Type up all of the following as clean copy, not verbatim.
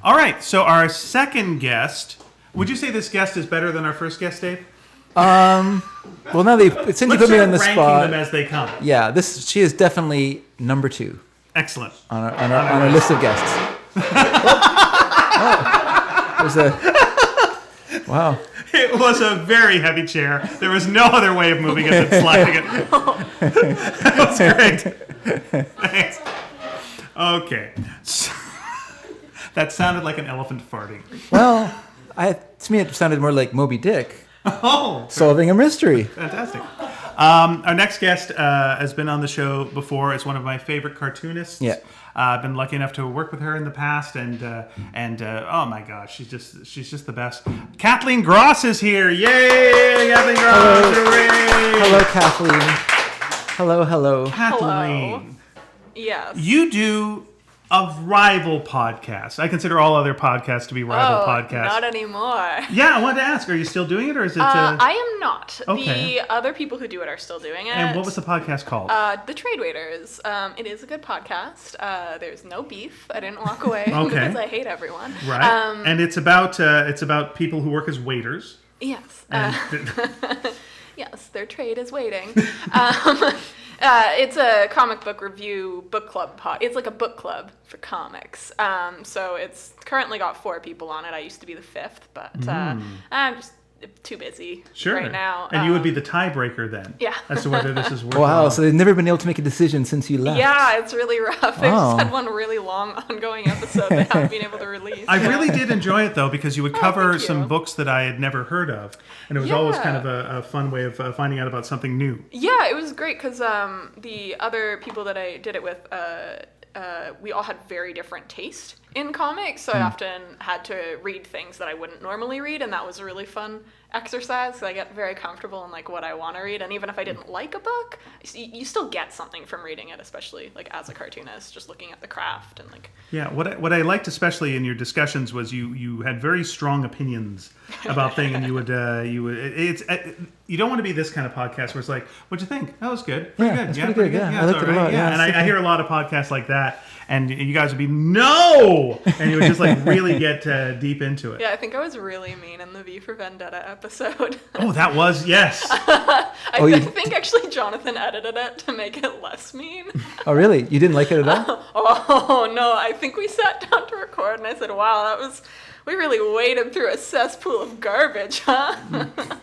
All right, so our second guest. Would you say this guest is better than our first guest, Dave? Well, now since you put me on the ranking spot, them as they come. yeah, she is definitely number 2 Excellent. on our list of guests. There's a wow. It was a very heavy chair. There was no other way of moving it than sliding it. That was great. Thanks. Okay. So, that sounded like an elephant farting. Well, to me it sounded more like Moby Dick. Oh, solving a mystery. Fantastic. Our next guest has been on the show before. Is one of my favorite cartoonists. Yeah. I've been lucky enough to work with her in the past, and oh my gosh, she's just the best. Kathleen Gros is here. Yay, Kathleen Gros! Hello, Kathleen. Hello. Kathleen. Hello. Yes. You do a rival podcast. I consider all other podcasts to be rival podcasts. Not anymore. Yeah, I wanted to ask, are you still doing it, or is it... I am not. Okay. The other people who do it are still doing it. And what was the podcast called? The Trade Waiters. It is a good podcast. There's no beef. I didn't walk away Okay. because I hate everyone. Right. And it's about people who work as waiters. Yes. And Yes, their trade is waiting. It's a comic book review book club It's like a book club for comics. So it's currently got 4 people on it. I used to be the 5th, but I'm just too busy right now. And you would be the tiebreaker then. Yeah. As to whether this is worth Wow, so they've never been able to make a decision since you left. Yeah, it's really rough. They Oh. just had one really long ongoing episode they haven't been able to release. I really did enjoy it, though, because you would cover thank you. some books that I had never heard of. And it was always kind of a fun way of finding out about something new. Yeah, it was great because the other people that I did it with, we all had very different taste in comics, so I often had to read things that I wouldn't normally read, and that was a really fun exercise. So I get very comfortable in like what I want to read, and even if I didn't like a book, you still get something from reading it, especially like as a cartoonist, just looking at the craft and like. Yeah, what I liked especially in your discussions was you had very strong opinions about things, and you don't want to be this kind of podcast where it's like, what'd you think? That was good. Pretty good. That's Yeah, pretty good. Yeah, I liked it a lot. Yeah, Yeah, and I hear a lot of podcasts like that, and you guys would be no, and you would just like really get deep into it. Yeah, I think I was really mean in the V for Vendetta episode. Oh, that was yes. I think actually Jonathan edited it to make it less mean. Oh, really? You didn't like it at all? Oh no, I think we sat down to record and I said, wow, we really waded through a cesspool of garbage, huh?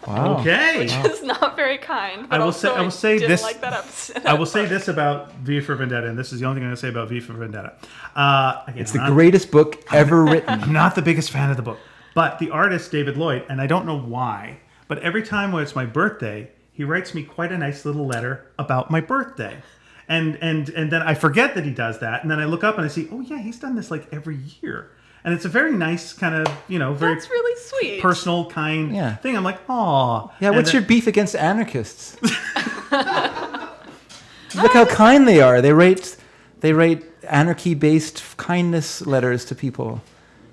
Wow. Okay. Which is not very kind. But I will also say didn't this. like that episode. I will say this about V for Vendetta, and this is the only thing I'm going to say about V for Vendetta. Again, It's the greatest book ever written. I'm not the biggest fan of the book, but the artist David Lloyd, and I don't know why, but every time when it's my birthday, he writes me quite a nice little letter about my birthday. And then I forget that he does that, and then I look up and I see, oh yeah, he's done this like every year. And it's a very nice kind of, very That's really sweet. personal kind thing. I'm like, aw. Yeah, what's And your beef against anarchists? Look how kind they are. They write anarchy-based kindness letters to people,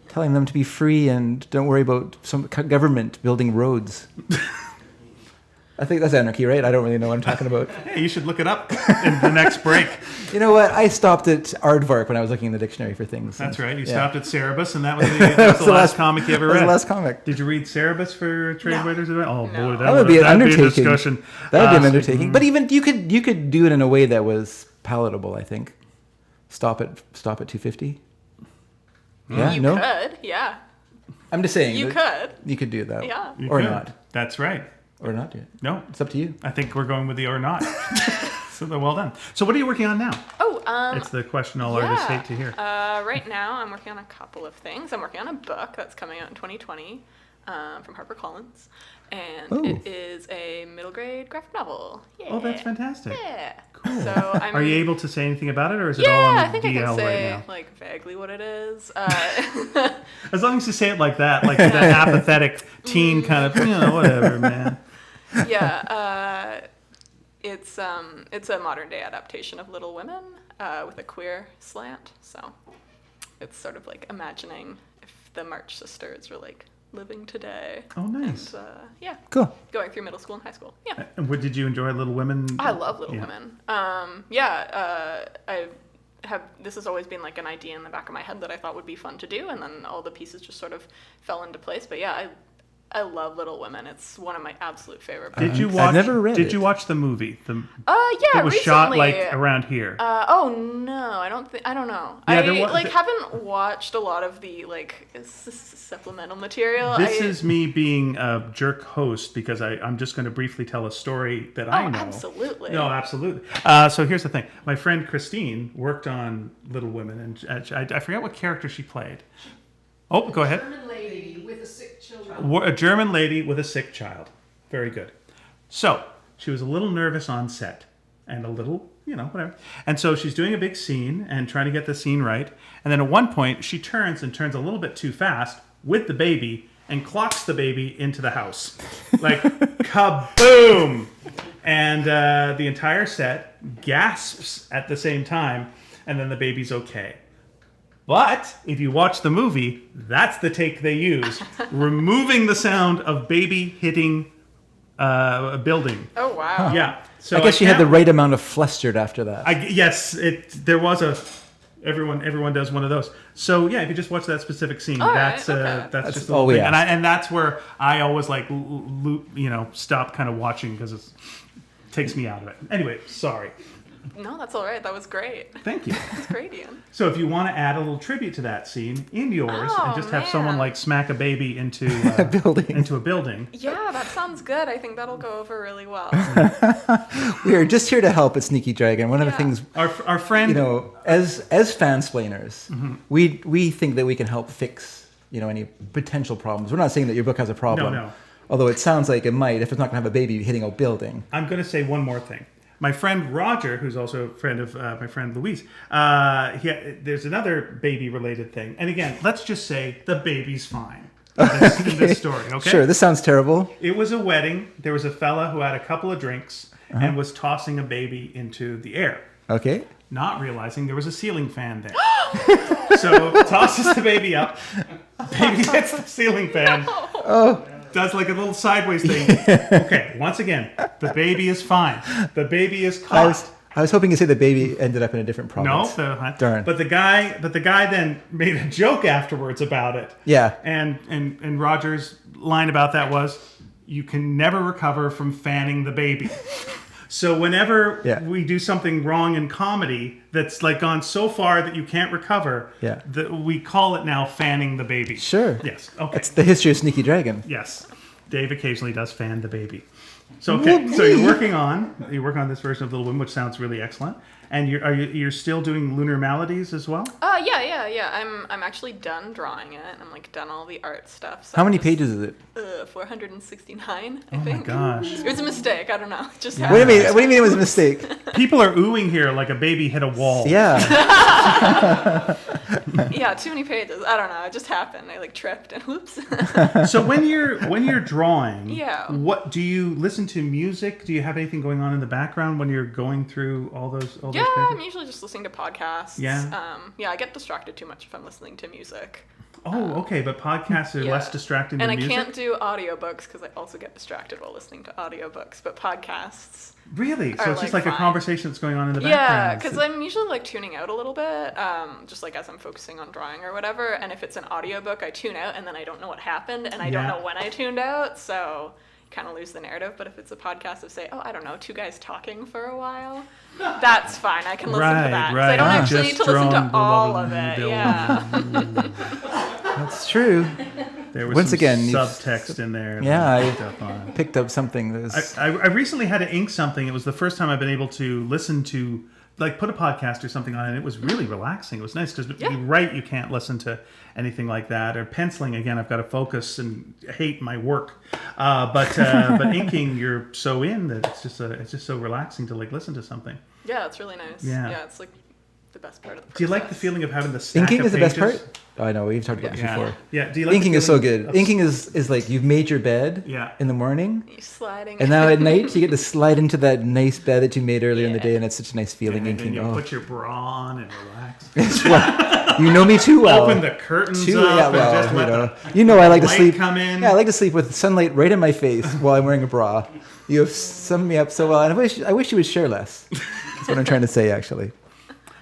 telling them to be free and don't worry about some government building roads. I think that's anarchy, right? I don't really know what I'm talking about. Hey, you should look it up in the next break. You know what? I stopped at aardvark when I was looking in the dictionary for things. That's right. You Yeah. stopped at Cerebus, and that was the last comic you ever That was read. the last comic. Did you read Cerebus for Trade Waiters? Oh boy, That would be an that'd undertaking. Be a discussion. That would be an undertaking. But even you could do it in a way that was palatable. I think. Stop at 250. Yeah. You no. could, yeah. I'm just saying. You could. You could do that. Yeah. You Or could. not. That's right. Or not yet. No, It's up to you. I think we're going with the or not. So well done. So what are you working on now? Oh, It's the question all artists hate to hear. Right now, I'm working on a couple of things. I'm working on a book that's coming out in 2020 from HarperCollins, and it is a middle grade graphic novel. Yeah. Oh, that's fantastic. Yeah. Cool. So Are you able to say anything about it, or is it all on the I think I DL can say right now? like vaguely what it is. As long as you say it like that, like that apathetic teen kind of, whatever, man. Yeah. It's a modern day adaptation of Little Women with a queer slant. So it's sort of like imagining if the March Sisters were like living today. Oh, nice. And, yeah. Cool. Going through middle school and high school. Yeah. And what did you enjoy, Little Women? I love Little Women. this has always been like an idea in the back of my head that I thought would be fun to do, and then all the pieces just sort of fell into place. But yeah, I love Little Women. It's one of my absolute favorite books. Did you watch? I've never read Did it. you watch the movie? Yeah, It was recently. shot like around here. Oh no, I don't know. Yeah, I there was- haven't watched a lot of the like supplemental material. This is me being a jerk host because I'm just going to briefly tell a story that I know. Absolutely. No, absolutely. So here's the thing. My friend Christine worked on Little Women, and I forget what character she played. Oh, go ahead. German lady with a sick child. A German lady with a sick child. Very good. So she was a little nervous on set and a little, whatever. And so she's doing a big scene and trying to get the scene right. And then at one point, she turns a little bit too fast with the baby and clocks the baby into the house. Like, kaboom! And the entire set gasps at the same time, and then the baby's okay. But if you watch the movie, that's the take they use, removing the sound of baby hitting a building. Oh wow. Yeah. So I guess she had the can't- right amount of flustered after that. Yes, there was a. Everyone does one of those. So yeah, if you just watch that specific scene, All that's right, okay. that's just the all whole we thing. ask. And that's where I always like stop kind of watching because it takes me out of it. Anyway, sorry. No, that's all right. That was great. Thank you. That's great, Ian. So if you want to add a little tribute to that scene in yours Oh, and just have someone man. like smack a baby into building. into a building. Yeah, that sounds good. I think that'll go over really well. We are just here to help at Sneaky Dragon. One of the Yeah. things, Our friend, as fansplainers, we think that we can help fix, any potential problems. We're not saying that your book has a problem. No. Although it sounds like it might if it's not going to have a baby hitting a building. I'm going to say one more thing. My friend Roger, who's also a friend of my friend Louise, there's another baby-related thing. And again, let's just say the baby's fine in this story, okay? Sure, this sounds terrible. It was a wedding. There was a fella who had a couple of drinks and was tossing a baby into the air, Okay. not realizing there was a ceiling fan there. So tosses the baby up. Baby hits the ceiling fan. Does like a little sideways thing. Okay, once again, the baby is fine. The baby is caught. I was hoping you say the baby ended up in a different No, province. Darn. But the guy then made a joke afterwards about it. Yeah. And Roger's line about that was, "You can never recover from fanning the baby." So whenever we do something wrong in comedy that's like gone so far that you can't recover, we call it now fanning the baby. Sure. Yes. Okay. That's the history of Sneaky Dragon. Yes. Dave occasionally does fan the baby. So okay. So you're working on this version of Little Women, which sounds really excellent. And you're still doing Lunar Maladies as well? Yeah. I'm actually done drawing it. I'm like done all the art stuff. So How many pages is it? 469, I Oh my think. gosh. It was a mistake. I don't know. Just Yeah. What do you mean it was a mistake? People are oohing here like a baby hit a wall. Yeah. Yeah, too many pages. I don't know. It just happened. I like tripped and whoops. So when you're drawing, Yeah. what do you listen to music? Do you have anything going on in the background when you're going through all those Yeah, pages? I'm usually just listening to podcasts. Yeah. I get distracted too much if I'm listening to music. Oh, okay, but podcasts are less distracting than and I music? can't do audiobooks because I also get distracted while listening to audiobooks, but podcasts. Really? So are, it's just like a fine. conversation that's going on in the Yeah, background. because I'm usually like tuning out a little bit, just like as I'm focusing on drawing or whatever. And if it's an audiobook, I tune out and then I don't know what happened and I don't know when I tuned out, so kind of lose the narrative. But if it's a podcast of say, I don't know, two guys talking for a while, that's fine. I can listen to that. 'Cause I don't actually need to listen to all of it. Yeah. That's true. There was Once some again, you've- subtext in there. Yeah, that I I- picked up on. Picked up something that was... I recently had to ink something. It was the first time I've been able to listen to, like, put a podcast or something on, and it was really relaxing. It was nice because you write, you can't listen to anything like that. Or penciling, again, I've got to focus and hate my work. But inking, you're so in that it's just so relaxing to like listen to something. Yeah, it's really nice. Yeah. It's like the best part of the process. Do you like the feeling of having the stack Inking of is the best pages? part? Oh, I know. We've talked about this before. Yeah. Do you like Inking the is so feeling good. of- Inking is like you've made your bed in the morning, You're sliding. and now at night you get to slide into that nice bed that you made earlier in the Yeah. day, and it's such a nice feeling. And Inking. you Oh. put your bra on and relax. It's what- you know me too well. Open the curtains Too, up yeah, and well, just let I like to light sleep. come in. Yeah, I like to sleep with sunlight right in my face while I'm wearing a bra. You have summed me up so well, and I wish you would share less. That's what I'm trying to say, actually.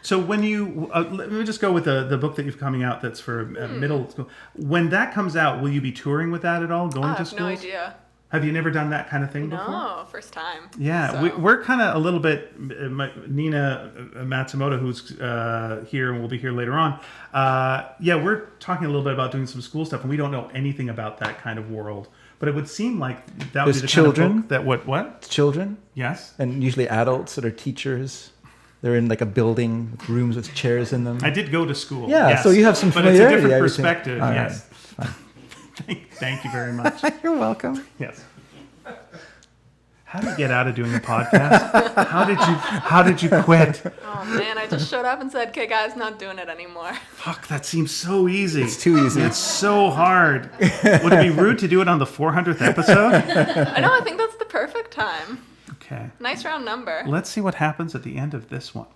So when you let me just go with the book that you've coming out that's for middle school. When that comes out, will you be touring with that at all? Going I to have schools? no idea. Have you never done that kind of thing before? No, first time. Yeah, So. we're kind of a little bit. Nina Matsumoto, who's here and will be here later on. We're talking a little bit about doing some school stuff, and we don't know anything about that kind of world. But it would seem like that would be the children. kind of book that what? Children, Yes. and usually adults that are teachers. They're in like a building with rooms with chairs in them. I did go to school. Yeah, yes. so you have some But it's a familiarity. different I would think. perspective. All right. Yes. Thank you very much. You're welcome. Yes. How did you get out of doing a podcast? How did you quit? Oh man, I just showed up and said, "Okay, guys, not doing it anymore." Fuck, that seems so easy. It's too easy. It's so hard. Would it be rude to do it on the 400th episode? I know. I think that's the perfect time. Okay. Nice round number. Let's see what happens at the end of this one.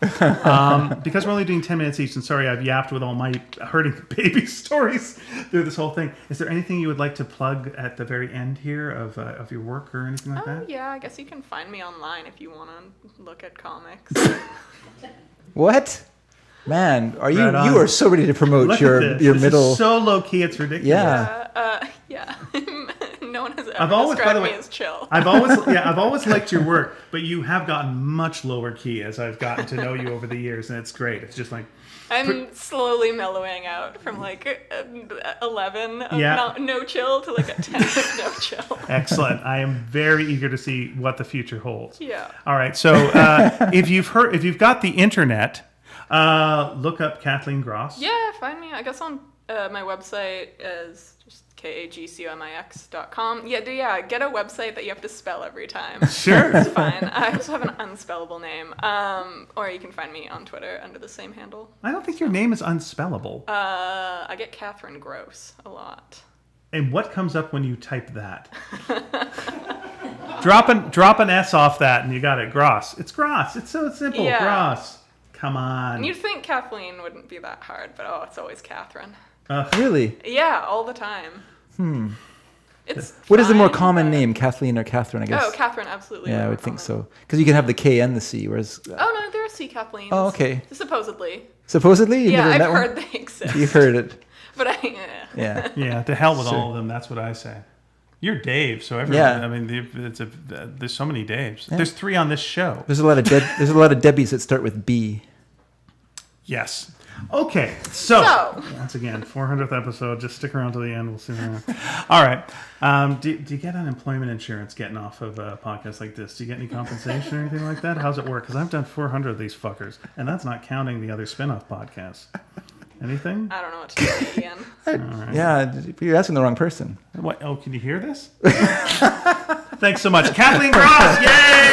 Because we're only doing 10 minutes each, and sorry I've yapped with all my hurting baby stories through this whole thing. Is there anything you would like to plug at the very end here of your work or anything like Oh that? yeah, I guess you can find me online if you want to look at comics. What? Man, are you Right on. you are so ready to promote Look your at this. your This middle. is so low key, it's ridiculous. Yeah. Yeah. No one has ever I've always, by described the me way, as chill. I've always liked your work, but you have gotten much lower key as I've gotten to know you over the years, and it's great. It's just like, I'm slowly mellowing out from like 11 of Yeah. no chill to like a 10 of no chill. excellent. I am very eager to see what the future holds. Yeah. All right. So if you've got the internet, look up Kathleen Gros. Yeah, find me. I guess on my website is just kagcomix.com. Yeah, get a website that you have to spell every time. Sure. It's fine. I also have an unspellable name. Or you can find me on Twitter under the same handle. I don't think your name is unspellable. I get Kathleen Gros a lot. And what comes up when you type that? drop an S off that, and you got it. Gross. It's Gross. It's so simple. Yeah. Gross. Come on. And you'd think Kathleen wouldn't be that hard, but it's always Catherine. Really? Yeah, all the time. It's What is the more fine, common but- name? Kathleen or Catherine, I guess? Oh, Catherine, absolutely. Yeah, I more would think common. so. Because you can have the K and the C, whereas... Oh, no, there are C Kathleens. Oh, okay. Supposedly. Supposedly? You've Yeah, never I've met heard one? they exist. You've heard it. But Yeah. Yeah, to hell with Sure. all of them. That's what I say. You're Dave, so everyone. Yeah. I mean, there's so many Daves. There's 3 on this show. There's a lot of Debbies that start with B. Yes. Okay. So So. once again, 400th episode. Just stick around to the end. We'll see. All right. Do you get unemployment insurance getting off of a podcast like this? Do you get any compensation or anything like that? How's it work? Because I've done 400 of these fuckers, and that's not counting the other spin-off podcasts. Anything? I don't know what to do again. Yeah, you're asking the wrong person. What? Oh, can you hear this? Thanks so much, Kathleen Gros. Yay!